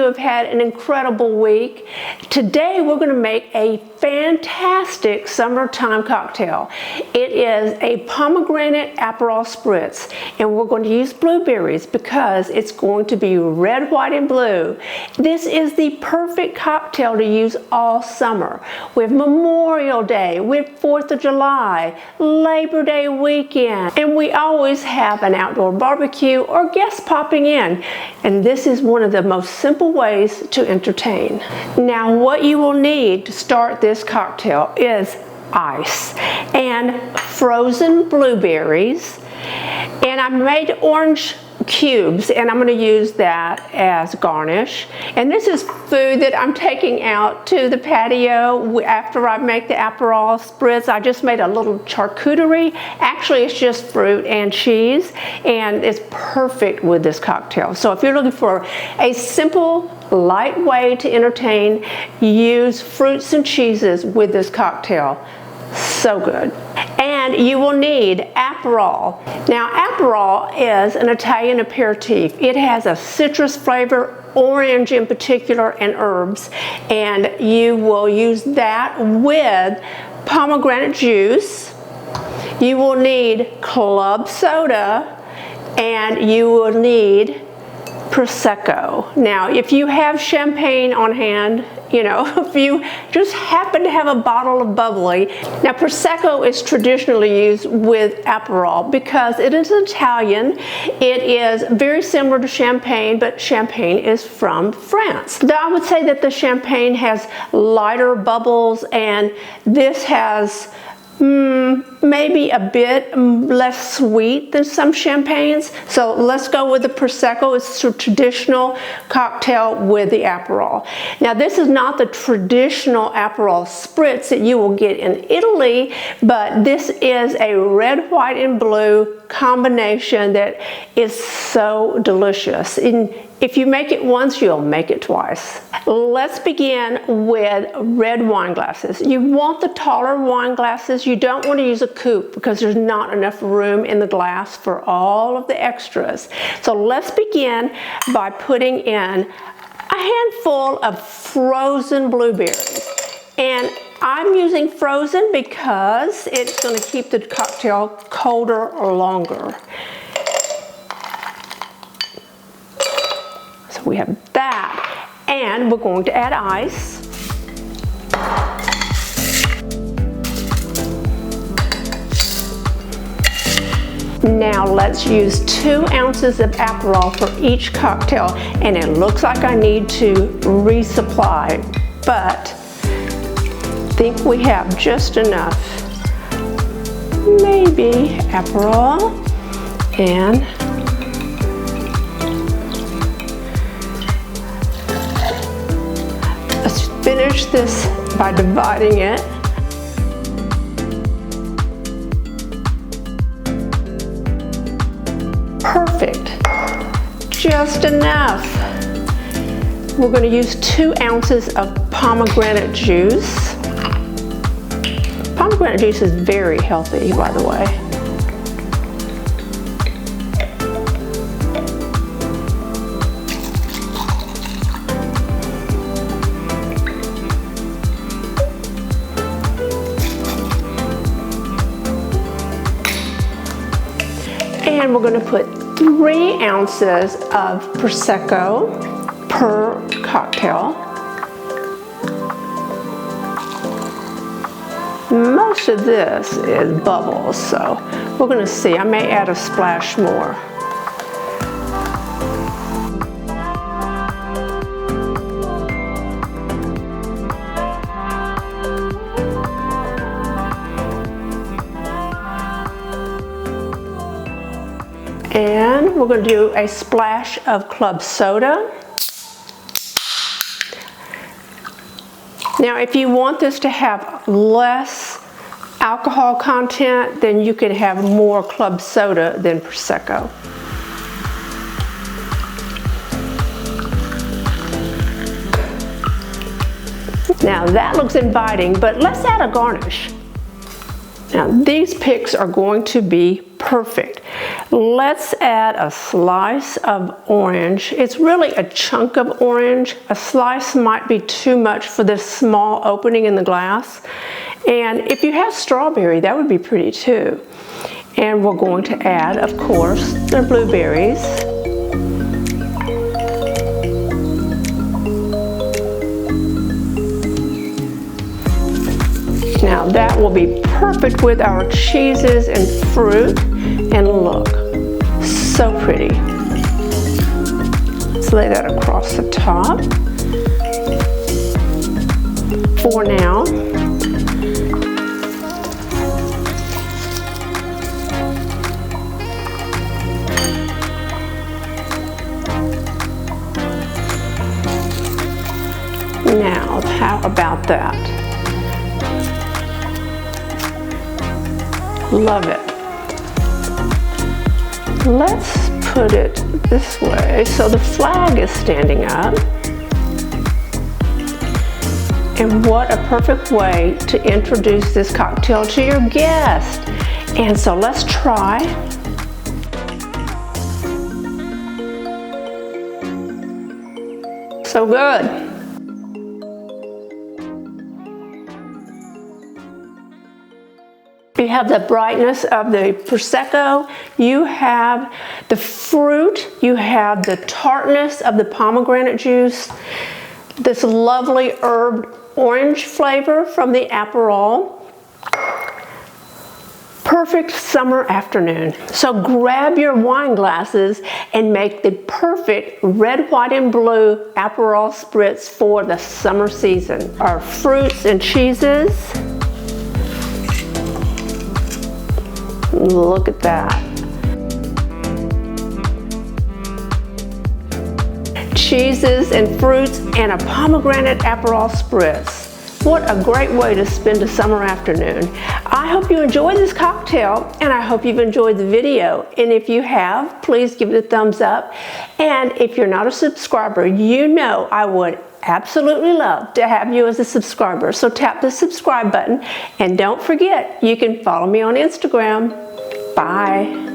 have had an incredible week. Today we're going to make a fantastic summertime cocktail. It is a pomegranate Aperol Spritz, and we're going to use blueberries because it's going to be red, white, and blue. This is the perfect cocktail to use all summer. We have Memorial Day, we have 4th of July, Labor Day weekend, and we always have an outdoor barbecue or guests popping in. And this is one of the most simple ways to entertain. Now, what you will need to start this cocktail is ice and frozen blueberries. And I made orange cubes, and I'm going to use that as garnish. And this is food that I'm taking out to the patio after I make the Aperol Spritz. I just made a little charcuterie. Actually, it's just fruit and cheese, and it's perfect with this cocktail. So if you're looking for a simple, light way to entertain, use fruits and cheeses with this cocktail. So good. And you will need Aperol. Now, Aperol is an Italian aperitif. It has a citrus flavor, orange in particular, and herbs. And you will use that with pomegranate juice. You will need club soda, and you will need Prosecco. Now, if you have champagne on hand, you know, if you just happen to have a bottle of bubbly. Now, Prosecco is traditionally used with Aperol because it is Italian. It is very similar to champagne, but champagne is from France. Now, I would say that the champagne has lighter bubbles, and this has maybe a bit less sweet than some champagnes. So let's go with the Prosecco. It's a traditional cocktail with the Aperol. Now, this is not the traditional Aperol Spritz that you will get in Italy, but this is a red, white, and blue combination that is so delicious. And if you make it once, you'll make it twice. Let's begin with red wine glasses. You want the taller wine glasses. You don't want to use a coupe because there's not enough room in the glass for all of the extras. So let's begin by putting in a handful of frozen blueberries. And I'm using frozen because it's going to keep the cocktail colder or longer. So we have that, and we're going to add ice. Now let's use 2 ounces of Aperol for each cocktail, and it looks like I need to resupply, but I think we have just enough. Maybe Aperol, and let's finish this by dividing it. Perfect. Just enough. We're going to use 2 ounces of pomegranate juice. Pomegranate juice is very healthy, by the way. And we're going to put 3 ounces of Prosecco per cocktail. Most of this is bubbles, so we're going to see. I may add a splash more. And we're going to do a splash of club soda. Now, if you want this to have less alcohol content, then you can have more club soda than Prosecco. Now that looks inviting, but let's add a garnish. Now these picks are going to be Perfect. Let's add a slice of orange. It's really a chunk of orange. A slice might be too much for this small opening in the glass. And if you have strawberry, that would be pretty too. And we're going to add, of course, the blueberries. Now that will be perfect with our cheeses and fruit. And look, so pretty. Let's lay that across the top. For now. Now, how about that? Love it. Let's put it this way so the flag is standing up. And what a perfect way to introduce this cocktail to your guest. And so let's try. So good. You have the brightness of the Prosecco, you have the fruit, you have the tartness of the pomegranate juice, this lovely herb orange flavor from the Aperol. Perfect summer afternoon. So grab your wine glasses and make the perfect red, white, and blue Aperol Spritz for the summer season. Our fruits and cheeses. Look at that. Cheeses and fruits and a pomegranate Aperol Spritz. What a great way to spend a summer afternoon. I hope you enjoyed this cocktail and I hope you've enjoyed the video. And if you have, please give it a thumbs up. And if you're not a subscriber, you know I would absolutely love to have you as a subscriber. So tap the subscribe button and don't forget, you can follow me on Instagram. Bye.